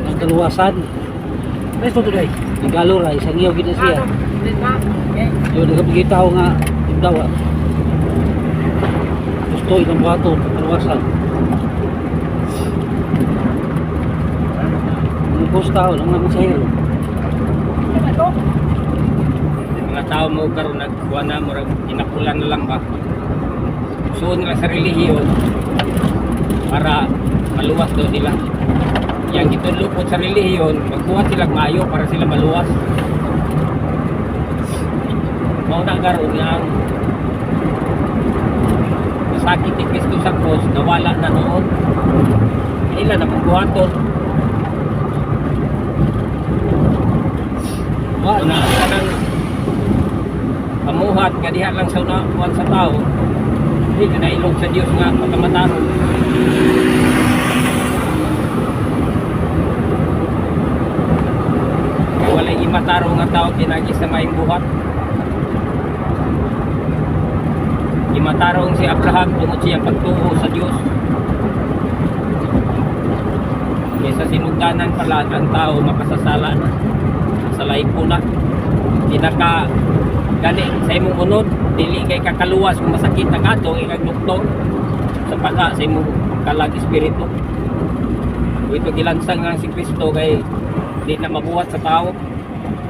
Ang kaluwasan. Resto to guys. Tigalo ra isang iyo gid siya. Yo nagapigitaw nga dawa. Gusto itong bato kaluwasan. Ang postaw lang ang sahil. Mga tao mo karon nagkuha na murag inakulan na lang ba. Suon nila sa relihiyon para maluwas daw nila. Yang itulupot sa relihiyon, magbuhat sila maayo para sila maluwas. Mauna karon yang masakit ni Kristo sa cross, nawala na noon. Ilan na pagbuhaton. Na kanang pamuhat kadiha lang sa unawan sa tao, hindi ka nailog sa Diyos nga pagkamataron. Walay imataro nga tao kinagi sa maing buhat. Imatarong si Abraham tungod siyang pagtuo sa Diyos. Kaysa sinugdanan pala ang tao makasasala na. Salay po na. Tinaka gani sa imong unod, dili kay kakaluwas kung masakit na kato, ikag doktor sa pagka sa imong kalag espiritu. Ito gilansang nga si Kristo kay di na mabuhat sa tao.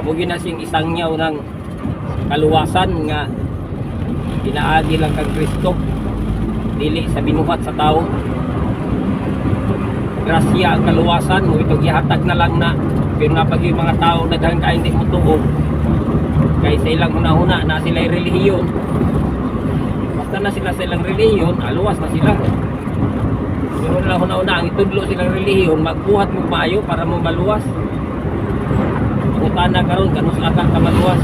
Mugin na siyang isang nyaw ng kaluwasan nga inaagi lang kang Kristo, dili sa binuhat sa tao. Grasya ang kaluwasan mo ito gihatag na lang na. Pero nga pag yung mga tao daghang kain di mo tuog kay sa ilang una-una na sila relihiyon, basta na sila sa ilang relihiyon, aluwas na sila. Pero na una-una ang itudlo silang relihiyon, magbuhat mo maayo para mo maluwas. Utana karon kanus aka ka maluwas.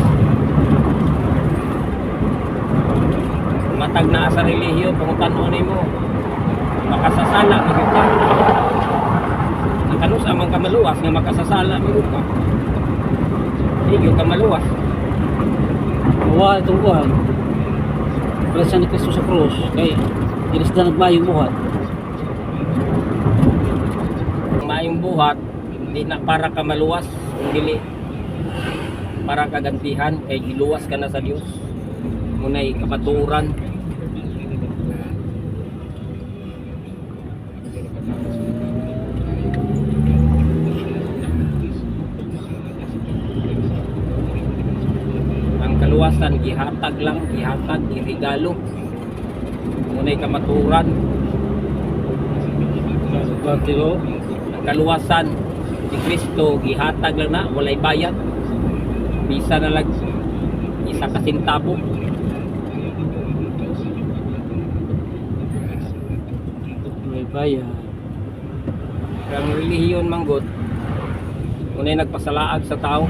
Matag na sa relihiyon, pangutan-on mo makasasala magyud ka. Kanus amang kamaluwas nga makasasala magyud ka. Hindi ka maluwas. Wa itong buhat. Presya ni Kristo sa krus kay ilis na nagmayong buhat. Mayong buhat hindi na para ka maluwas, dili para kagantihan kay giluwas ka na sa Dios. Munay kapaturan. Kaluwasan gihatag lang, gihatag, irigalo. Munay kamaturan. Pero Ang kaluwasan ni Kristo gihatag lang na, walay bayad. Bisa na lang isa ka sentabo. may bayan. Ang relihiyon manggod, munay nagpasalaag sa tao.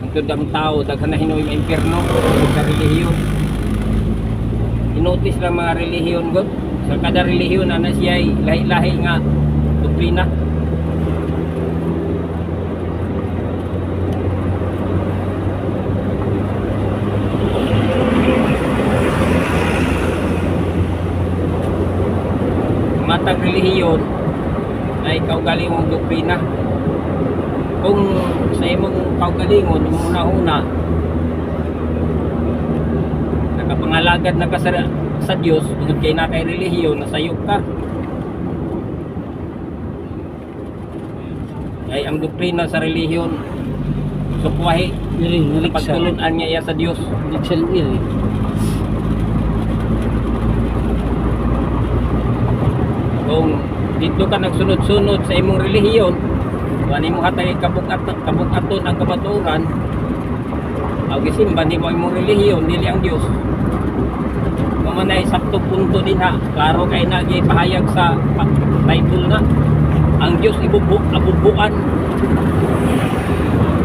Ang ang tao daghan na hinuoy nga impierno sa relihiyon. Inotis lang mga relihiyon god. Sa kada relihiyon na siya lahi-lahi nga doktrina. Matag relihiyon na ikaw galing mong doktrina. Kung sa imong kaugalingon yung una-una nakapangalagad na ka sa Diyos tungod kay na kay relihiyon nasayop ka ay ang doktrina sa relihiyon sukwahi pagtulunan niya sa Diyos kung dito ka nagsunod-sunod sa imong relihiyon wala mo hatay kabuk-aton ang kabaturan o gisimba ni mo imong relihiyon dili ang Dios kumanay sakto punto din ha klaro kay nagi pahayag sa Bible na ang Dios abubuan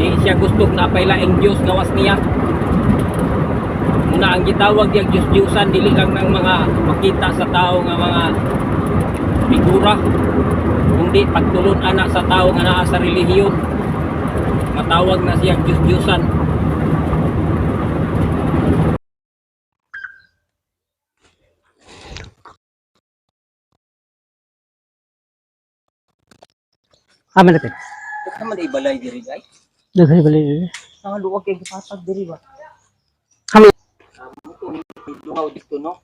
Di siya gusto na pailaing Diyos gawas niya. Muna ang gitawag yung Diyos-Diyusan, dili lang ng mga makita sa tao nga mga figura, kundi pagtulon anak sa tao nga naa sa relihiyon. Matawag na siyang Diyos-Diyusan. Aman natin. Ito naman ay balay diri guys. Daghay bali. Ang luwag kay gipatag diri ba? Kami. Lugaw dito no.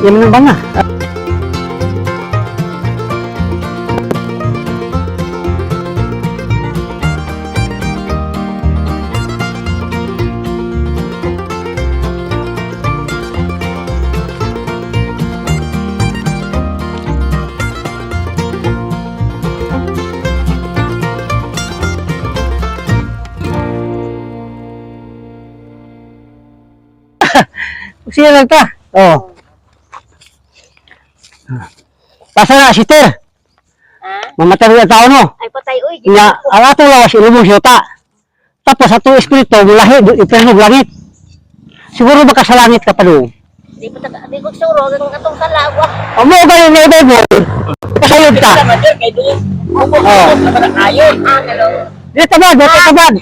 Yan man ba na? Siya lang ta. Oh. Pasa na si Ter. Mamatay na tao no. Ay patay uy. Nga ang ato lawas ilubong siyota. Tapos ato espiritu mulahi ipernog langit. Siguro baka sa langit ka pa doon. Di ko suro ng katong salagwa. Amo gani na Bible. Kasayod ka. Kay doon. Oh. Ayon. Hello. Di tabad, di tabad.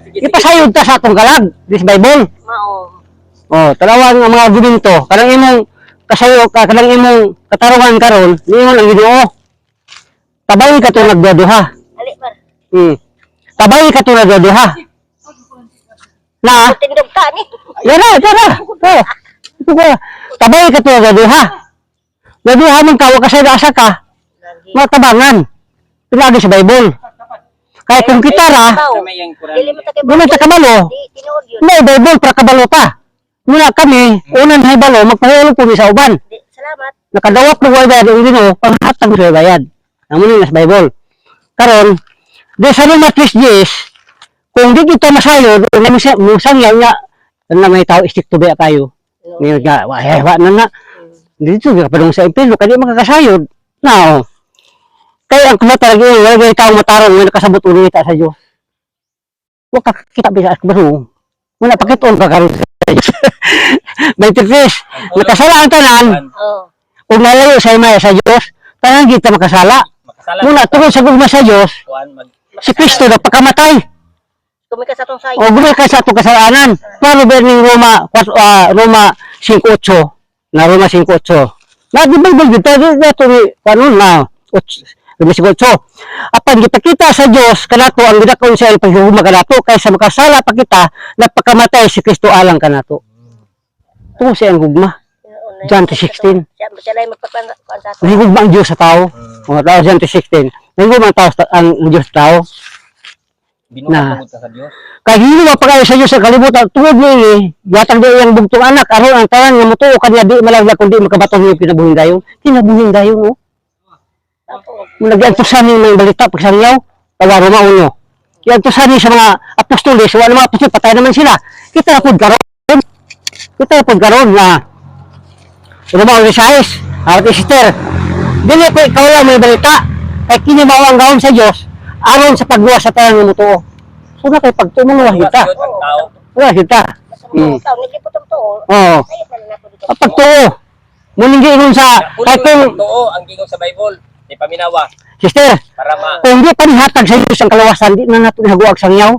Sige. Ipasayod ta sa atong kalag. This Bible. Mao. Oh, talawan ang mga gubinto. Kanang imong kasayo ka, kanang imong katarungan karon, niingon ang Ginoo. Tabay ka to nagduduha. Ali par. Tabay ka to nagduduha. Na, Tindog ka ni. yara. Oh. Ito ko. Tabay ka to nagduduha. Nagduduha man ka, wag ka sa asa ka. Matabangan. Pinagi sa Bible. Kaya kung kita ra, Dili mo ta kay gulo ta kabalo. Di tinuod yun. May Bible para kabalo ta. Muna kami, unang hay balo, magpahulog po sa uban. Di, salamat. Nakadawat ng bayad ang Ginoo, panghatag mo sa bayad. Ang muna sa Bible. Karon, di sa Roma 3:10, kung di kita masayod, musang yan nga, na may tao istikto ba kayo. Ngayon nga, wa na nga. Dito, padung sa impilo, kaya makakasayod. Na, kaya ang kumatarag yun, wala yung taong matarong, may nakasabot ulit sa Diyos. Huwag ka kita bisa at barong. Muna pakitoon ka karon sa Diyos. 23, nakasala ang tanan, Oh. kung nalayo sa imaya sa Diyos, tanan kita makasala. Muna, tungkol sa gugma sa Diyos, si Kristo na pagkamatay. Kumika sa tong sayo. O gumay ka sa itong kasalanan. Klaro ba yung Roma 5:8? Na Roma 5:8. Na, di ba dito? Dito na, Roma 5:8. Apan kita sa Diyos, kanato ang ginakon sa paghihuma kanato, kaysa makasala pa kita, napakamatay si Kristo alang kanato. Ito siya ang gugma. John 3:16. Siya lang magpakuan sa ato. Nahigugma ang Diyos sa tao. Mga tao, John 3:16. Nahigugma ang Diyos sa tao. Binukod ka sa Diyos. Kaya hindi mo pagkayo sa Diyos sa kalibutan, tuwid niya yatang di yung bugtong anak, aron ang tanan nga mutuo kanya di malaglag kundi makabaton niyo pinabuhin dayon. Kinabuhin dayon mo. Nag-antusan niyo mga balita pag sa niyaw, tawaro maunyo. Iantusan niyo sa mga apostoles, wala mga apostol, patay naman sila. Kita na pod karon na Roma 6, awat Esther. Dili ko ikaw lang may balita, kay kini mao ang gawon sa Diyos, aron sa pagluwas sa tanan nga mutuo. So na kay pagtuo mo kita. Wala kita. Tao ni po tong tuo. Oo. Ay na po dito. Pagtuo. Muning giingon sa kay kung Totoo ang gingon sa Bible. Di paminawa sister, para kung di pa nihatag sa Diyos ang kalawasan, di na nato haguag sangyaw.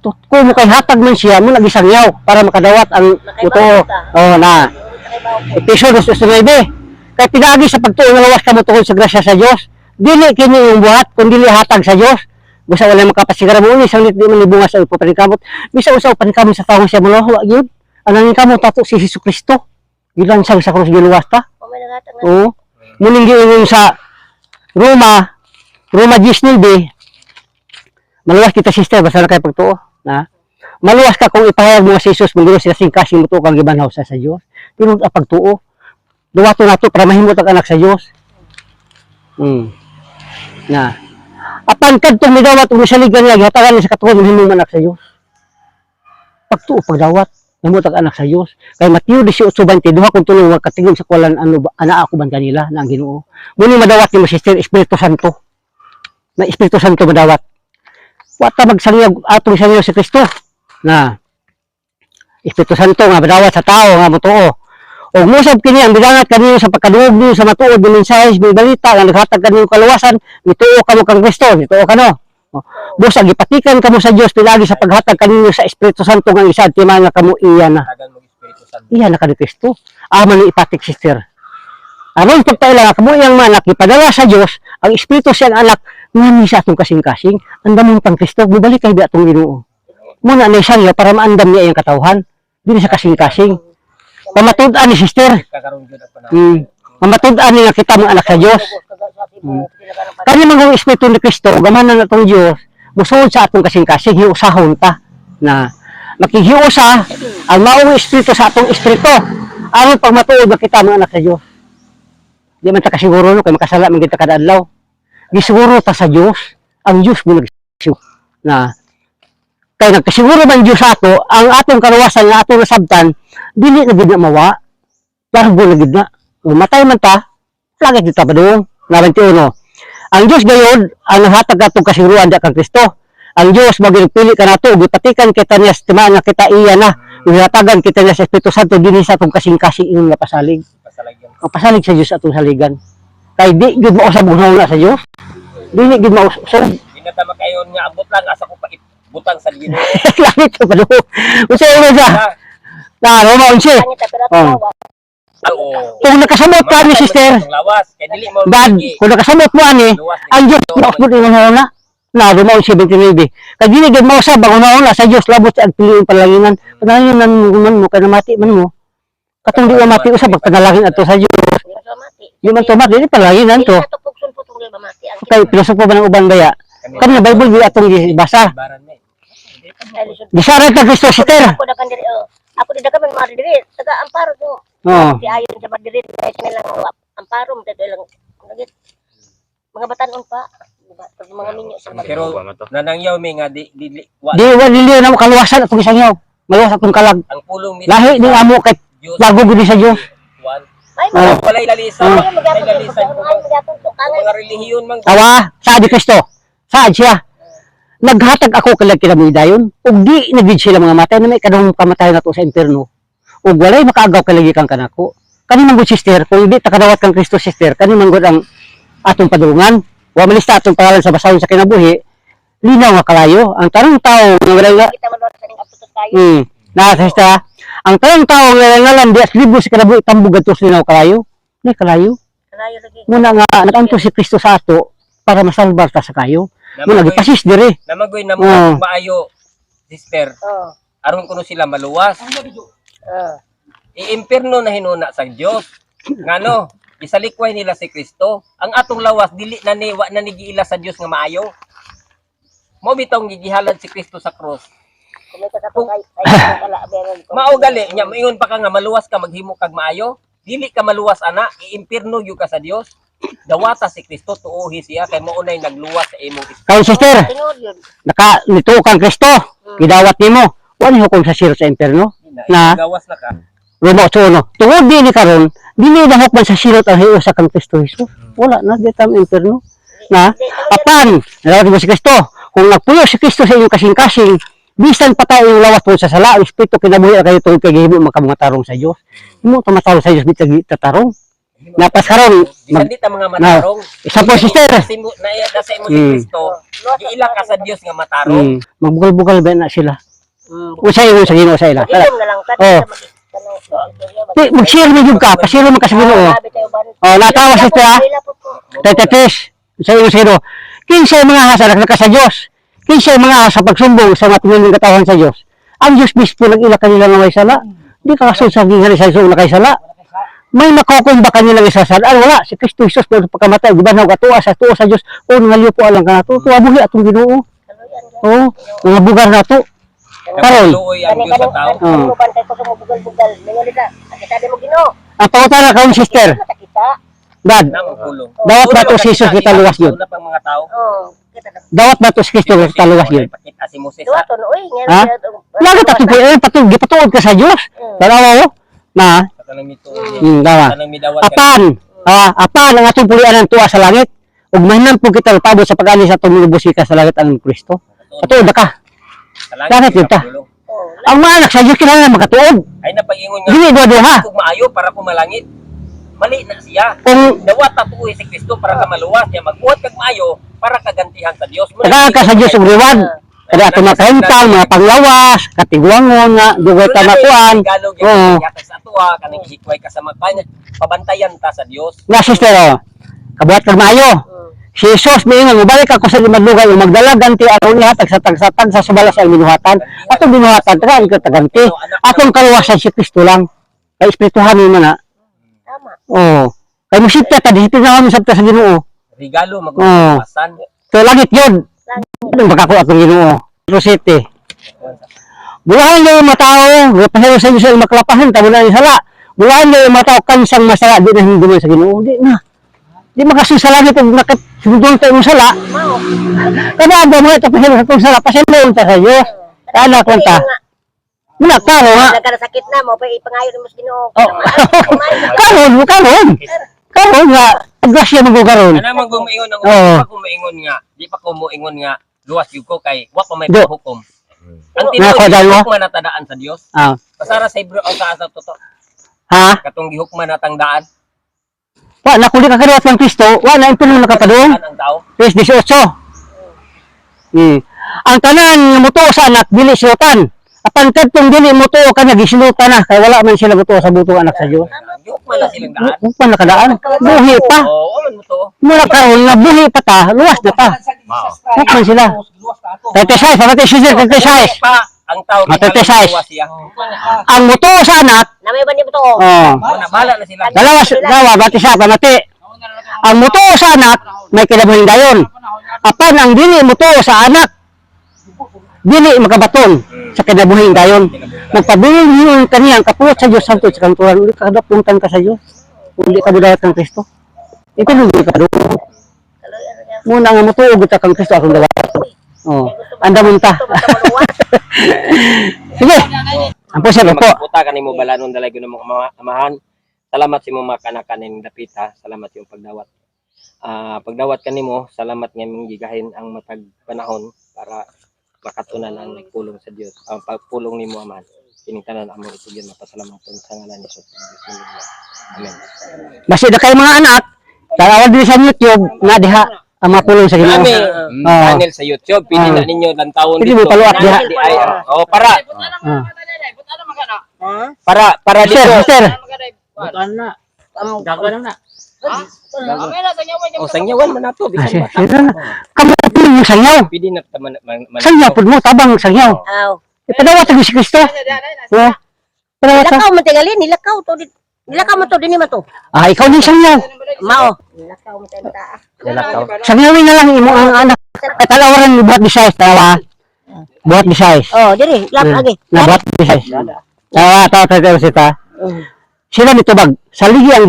Kung mo kay hatag man siya, mo lagi sangyaw para makadawat ang mutuo. Oh na. Episode 9. Kay pinagi sa pagtuo nga lawas ka mo tungkol sa grasya sa Diyos. Dili kini yung buhat, kundi hatag sa Diyos. Basta wala makapasigara mo ni sanglit di man ibunga sa panikabot. Bisa usaw panikabot sa tawo siya mo wa gyud. Ang nangin kamo tato si Hesukristo. Gilansang sa krus giluwas ta. O may naghatag na. Oo. Muling giingon sa Roma 19, maluwas kita sister basta na kay pagtuo na maluwas ka kung ipahayag mo sa Jesus mong sila singkasing mo to kang gibanhaw sa Dios. Pero ang pagtuo duwato nato para mahimot ang anak sa Dios. Na apan kadtong midawat ug saligan niya gihatagan niya sa katuon mahimong anak sa Dios. Pagtuo pagdawat mahimot ang anak sa Dios. Kay Mateo 18:22 kung tulong magkatingin sa kuwalan ano ana ako ban kanila na ang Ginoo. Muni madawat ni mo sister Espiritu Santo. Na Espiritu Santo madawat. Wata magsangiyag atong sa Dios si Kristo. Na Espiritu Santo nga madawat sa tao nga motuo. O musab kini ang bidangat kanino sa pagkaduog niyo sa matuod ng mensahe may balita nga naghatag kanino kaluwasan, mituo kamo kang Kristo, mituo kano. Busa gipatikan kamo sa Dios pilagi sa paghatag kanino sa Espiritu Santo nga isa ti nga kamo iya na. Tagan mo Espiritu Santo. Iya na kani Kristo. Aman ni ipatik sister. Aron pagpaila kamo iyang manak ipadala sa Dios ang Espiritu siyang anak ngani sa atong kasing-kasing andamon pang Kristo mubalik kay di atong Ginoo. Muna na siya para maandam niya iyang katawhan dili sa kasing-kasing. Pamatud-an ni sister. Kakaroon gyud ang panahon. Pamatud-an ni nga kita mga anak sa Dios. Kani man ang Espiritu ni Kristo gamanan natong Dios musuod sa atong kasing-kasing hiusahon ta na makihiusa ang maong Espiritu sa atong espiritu aron pag matuod makita mga anak sa Dios. Di man ta kasiguro no kay makasala man kita kada adlaw. Gisiguro ta sa Dios, ang Dios mo nagsiguro na kay nagkasiguro man Dios ato ang atong kaluwasan nga atong nasabtan dili na gid na mawa. Largo na gid na. Matay man ta, lagi kita pa doon. 91. Ang Dios gayud ang naghatag atong kasiguruan di kang Kristo. Ang Dios magpili ka nato ug ipatikan kita niya sa timaan nga kita iya na. Ihatagan kita niya sa Espiritu Santo dinhi sa atong kasing-kasing ingon nga pasalig. Ang pasalig sa Dios atong saligan. Kay di gid mo usab na sa Dios. Dili gid mo usab. Di na ta makayon nga abot lang asa ko pa butang sa Ginoo. Lagi to pa doon. Usa mo sa. Na Roma 11. Kung nakasamot ka ni sister, Lawas kay dili mo dad, kung nakasamot mo ani, ang Dios mausbot ingon na. Na Roma 11:29. Kay dili gid mo usab ang una sa Dios labot sa agpiliin palanginan. Panalangin man mo kay namati man mo. Katong di mati usab pagpanalangin ato sa Dios. Di man to mati, dili palanginan to. Kay pilosopo ba ng ubang baya? Kani nga Bible di atong gibasa. Gisara ta Kristo sister. Ako di dagan man diri taga amparo to. Oo. Di ayon sa madiri kay kanilang amparo mo lang nagit mga batanon pa. Diba? Pag mga minyo sa Pero nanangyaw mi nga di Di dili na mo kaluwasan atong isangyaw. Maluwas atong kalag. ang pulong mi Lahi ni amo kay lago gud sa Dios. ay Oh. mga Walay lalisan. ay Walay lalisan. magyapon to kanay. Mga relihiyon man Tawa, saad ni Kristo. Saad siya. Naghatag ako kay kinabuhidayon ug di nagid sila mga matay na may kadong kamatayon nato sa impierno. Ug walay makaagaw kay lagi kang kanako. Kani man gud sister, kung di ta kadawat kang Kristo sister, kani man gud ang atong padulungan. Wa malista atong pangalan sa basahon sa kinabuhi. Linaw nga kalayo ang tanang tawo nga walay Kita man sa ning aptos kayo. na sister, ang tanang tawo nga ngalan di as libo sa kinabuhi tambug adto sa linaw kalayo. Ni kalayo. Kalayo lagi. Muna nga nakanto si Kristo sa ato para masalbar ta sa kayo. Muna gipasis diri. namagoy na Oh. maayo sister. Oh. Aron kuno sila maluwas. Iimpierno na hinuna sa Dios. Ngano? Isalikway nila si Kristo. Ang atong lawas dili na ni wa na nigiila sa Dios nga maayo. Mo bitong gigihalad si Kristo sa cross. Kung may kasatong kay kala meron ko. Mao gali nya moingon pa ka nga maluwas ka maghimo kag maayo. Dili ka maluwas ana, iimpierno gyud ka sa Dios. Dawata si Kristo tuohi siya kay mao nay nagluwas sa imong espiritu. Karon sister, Tinod yun. naka nito kang Kristo. Gidawat nimo. Wala hukom sa siro sa impierno. Na gawas na ka. Roma 8:1. Tungod di ni karon, dili na hukman sa siro ang hiyo sa kang Kristo Jesus. Wala na di tam impierno. Na apan, nawat mo si Kristo. Kung nagpuyo si Kristo sa inyong kasing-kasing, bisan patay yung lawas mo sa sala, ang espiritu kinabuhi kayo tungod kay gihimo makamutarong sa Dios. Imo tumatarong sa Dios bitag tatarong. Napas karon Bisan di ta mga matarong. isa po sister. Na sa imo si Kristo. Giila ka sa Dios nga matarong. Magbugal-bugal ba na sila? Usay mo sa Ginoo sa ila. Ilom na lang ka. Oh. Mag-share mo yung ka, pa-share mo ka sa Ginoo. Oh, natawa sister ha. Tetetes. Sa iyo sino. Kinsa mga hasanak na ka sa Dios. Kinsa mga sa pagsumbong sa matinong katawan sa Dios. Ang Dios mismo nag-ila kanila nga may sala. Di ka kasul sa gingali sa iso na kay sala. may makukong ba kanilang isasadaan? Wala, si Kristo Jesus pero pagkamatay, di ba na katuwa sa Diyos, o nangaliw po alang ka na to, tuwa buhi atong Ginoo. Oo, mga bugar na to. Karon. Kaluoy ang Diyos sa tao. Kani bantay ko sa mo bugal-bugal. Mingali ka. Kita di mo Ginoo. Ang pangutana karon sister, Mata kita. Dad, Na magpulong. dawat ba to si Jesus kita luwas yun? Una pang mga tao. Oh, kita na. Dawat ba to si Kristo kita luwas yun? Pakita si Moses. Duwa to no oy. Ha? Lagi ta tupoy, gipatuod ka sa Dios. Tanawa mo na, Kanang mito. dawa. Kanang midawat. Apan ang atong pulianan tuwa sa langit. Ug mahinam po kita pabot sa pag-ani sa tumulubos ka sa langit ang Kristo. Katuod na ka. Bakit yun ta? Ang mga anak sa Diyos kinahanglan makatuod. Ay napag-ingon nga. Dili duha. Kung maayo para pumalangit. Mali na siya. Kung Dawat tatuoy si Kristo para ka maluwas niya magbuhat kag maayo para kagantihan sa Dios. tagaan ka sa Diyos og reward. Kada ato makahintang, mga panglawas, katigwangon nga, dugay ta makuan. Oo. Sa atuwa kanang hikway ka sa magpanya. Pabantayan ta sa Dios. Nga sister, kabuhat kag maayo. Si Jesus miingon, mabalik ako sa limang lugar, yung magdala ganti aron ihatag sa tagsatag sa subala sa binuhatan. Atong binuhatan, tagaan ka taganti. Atong kaluwasan si Kristo lang. Kay espirituhan mo na. Tama. Oo. Kay musipta ta, dito na kami sabta sa Ginoo. Regalo Oo. magpasan. So, langit yun. Anong baka ko atong Ginoo? Rosete. Mulahan niyo yung matao, pasalo sa Diyos yung maklapahan, tamo na yung sala. Mulahan niyo yung matao, kansang masala, di na hindi mo sa Ginoo. Di na. Di makasusala nito, nakasundong tayo yung sala. Mao. Kada ba mo ito pasalo sa itong sala, pasalo ta sa Diyos. Kaya kwenta. Muna, karo nga. Nagkasakit na mo pa ipangayo mo sa Ginoo. Oh. Karon nga, agrasya mo ko karon. Ana man gumaingon ang Oo. pa kumaingon nga. Di pa ko moingon nga luwas gyud ko kay wa pa may Do. hukom. Ang Nga, tinuod kodal mo? gihukman na tadaan sa Dios. Ah, Pasara sa Hebrew o sa toto. ha? Katong gihukman na tang daan. Wa na kuli ka kariwat ng Kristo, wa na impilo nakapadung. Ang tao. Verse 18. Ang tanan nga mutuo sa anak dili silutan. Apan kadtong dili mutuo ka nagisilutan na kay wala man sila mutuo sa butong anak sa Dios. Gihukman na silang daan. Upan nakadaan. Buhi pa. Oo, man mo to. Mura karon nga buhi pa ta, luwas na ta. Upan sila. Tetesay, sa tetesay, tetesay. Pa ang tao Matetesay. siya. Ang mutuo sa anak, Na may ba ni mo to? Wala bala na sila. dalawa bati sa panati. Ang mutuo sa anak may kinabuhing dayon. Apan ang dili mutuo sa anak dili makabaton sa kinabuhing dayon. Nagpabiling yun kaniyang kapulot sa Diyos Santo sa kanturan. Uli ka kadapuntan ka sa Diyos. Hindi ka budayat ng Kristo. Ito nung ka doon. Muna nga mutuog ka kang Kristo akong dawat. Oh, anda munta. Sige. Ang puso po. Puta kanimo balanon dalay gyud mo amahan. Salamat si mo makanakan ning dapit ha. Salamat yung pagdawat. Pagdawat kanimo, salamat nga mong gigahin ang matag panahon para makatunan ang pulong sa Dios. Ang pagpulong nimo amahan. Kining tanan among itugyan mapasalamaton sa ngalan ni Jesus. Amen. Basta na kayo mga anak, tawag din sa YouTube na diha ang mapulong sa Ginoo. Kami Oo. channel sa YouTube, pili na ninyo lang tawon Pili mo paluat diha. Oh, para Ah. para Mister, dito. mister. Oh, sangyawan man nato Ah, bisan bata. sige na. Kamu pulong mo sangyaw. Pili na man. Sangyaw pud mo tabang sangyaw. Aw. Ipadawat ang si Kristo. Oh. Padawat ka. Nilakaw man tingali, nilakaw to. Nilakaw mo to dinhi man to. Ah, ikaw din sangyaw. Mao. Nilakaw mo tayo ta. Nilakaw. Sangyawin na lang imo ang anak. Ay talawaran ni buhat Bisayas tawa. Buhat Bisayas. Oh, diri, lagi. Na buhat Bisayas. Tawa sita. Sila mitubag sa ligi ang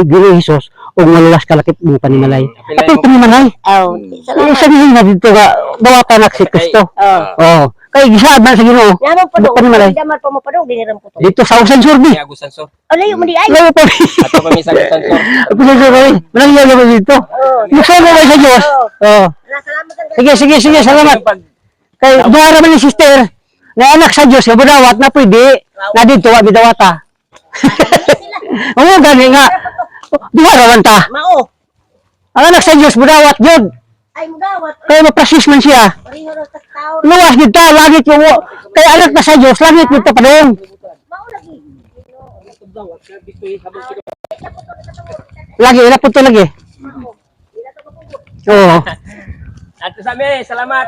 Ginoo Hesus ug maluwas kalakip mo panimalay. Ato panimalay. Aw. Salamat. Sabihin na dito nga dawatan nak si Kristo. Oh. Oh, kay gisaad man sa Ginoo. Yaman po do. Panimalay. Daman pa mo pa do diniram ko to. Dito sa Usan Surbi. Ni Agusan Sur. Oh, layo mo di ay. Layo pa. Ato pa mi sa Agusan Sur. Ako sa Surbi. Manang yayo dito. Oh. Gusto mo ba sa Diyos? Oh. Salamat ang Sige, salamat. Kay duha man ni sister na anak sa Dios nga budawat na pwede na dito wa bidawata. Oo, gani nga. Duha rawan ta. Mao. Ang anak sa Dios budawat gyud. Ay mudawat. Kay maprasis man siya. Pareho ra sa taon. Luwas gyud ta, langit yung kay anak na sa Dios, langit gyud ta padung. Mao lagi. Lagi ila pud to lagi. Oo. Ato sa mi, salamat.